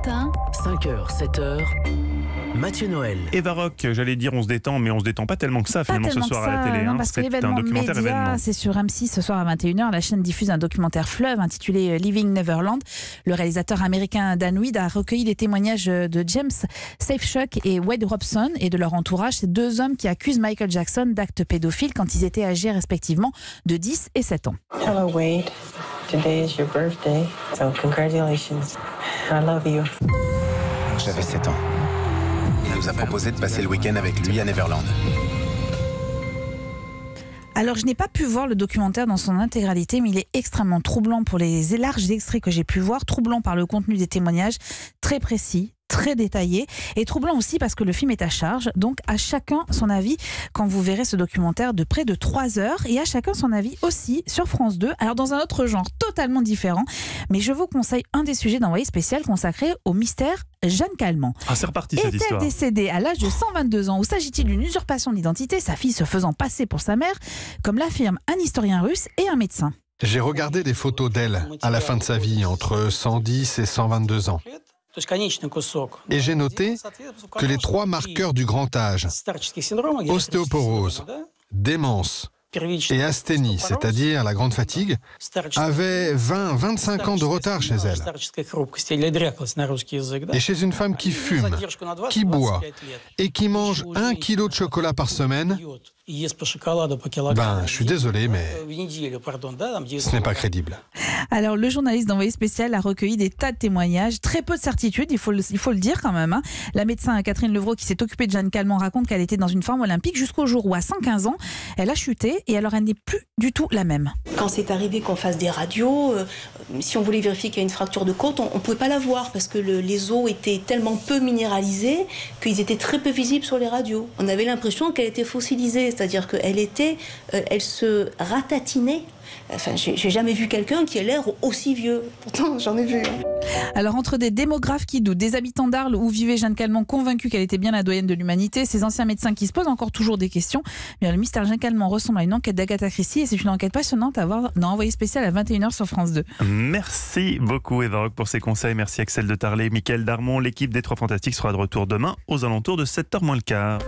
matin, 5h, 7h, Mathieu Noël. Eva Rock, j'allais dire on se détend, mais on se détend pas tellement que ça finalement ce soir à la télé. Non, parce que C'est l'événement un documentaire média, événement. c'est sur M6 ce soir à 21h. La chaîne diffuse un documentaire fleuve intitulé Living Neverland. Le réalisateur américain Dan Weed a recueilli les témoignages de James Safechuck et Wade Robson et de leur entourage. Ces deux hommes qui accusent Michael Jackson d'actes pédophiles quand ils étaient âgés respectivement de 10 et 7 ans. Hello Wade, today is your birthday, so congratulations. I love you. J'avais 7 ans. Il nous a proposé de passer le week-end avec lui à Neverland. Alors, je n'ai pas pu voir le documentaire dans son intégralité, mais il est extrêmement troublant pour les larges extraits que j'ai pu voir, troublant par le contenu des témoignages, très précis, très détaillé, et troublant aussi parce que le film est à charge, donc à chacun son avis quand vous verrez ce documentaire de près de 3 heures, et à chacun son avis aussi sur France 2, alors dans un autre genre totalement différent, mais je vous conseille un des sujets d'Envoyé spécial consacré au mystère Jeanne Calment. Ah, c'est reparti cette histoire. Est-elle décédée à l'âge de 122 ans ou s'agit-il d'une usurpation d'identité, sa fille se faisant passer pour sa mère, comme l'affirme un historien russe et un médecin? J'ai regardé des photos d'elle à la fin de sa vie, entre 110 et 122 ans. Et j'ai noté que les 3 marqueurs du grand âge, ostéoporose, démence et asthénie, c'est-à-dire la grande fatigue, avaient 20-25 ans de retard chez elle. Et chez une femme qui fume, qui boit et qui mange 1 kilo de chocolat par semaine, je suis désolé, mais ce n'est pas crédible. Alors, le journaliste d'Envoyé spécial a recueilli des tas de témoignages, très peu de certitudes, il faut le dire quand même. La médecin Catherine Levrault, qui s'est occupée de Jeanne Calment, raconte qu'elle était dans une forme olympique jusqu'au jour où, à 115 ans, elle a chuté et alors elle n'est plus du tout la même. Quand c'est arrivé qu'on fasse des radios, si on voulait vérifier qu'il y a une fracture de côte, on ne pouvait pas la voir parce que les os étaient tellement peu minéralisés qu'ils étaient très peu visibles sur les radios. On avait l'impression qu'elle était fossilisée, c'est-à-dire qu'elle se ratatinait. Enfin, j'ai jamais vu quelqu'un qui ait l'air aussi vieux. Pourtant, j'en ai vu. Alors, entre des démographes qui doutent, des habitants d'Arles où vivait Jeanne Calment convaincue qu'elle était bien la doyenne de l'humanité, ces anciens médecins qui se posent encore toujours des questions, bien, le mystère Jeanne Calment ressemble à une enquête d'Agatha Christie et c'est une enquête passionnante à voir dans Envoyé spécial à 21h sur France 2. Merci beaucoup Eva Rock pour ces conseils. Merci Axel de Tarlet, Mickaël Darmon. L'équipe des 3 Fantastiques sera de retour demain aux alentours de 7h moins le quart.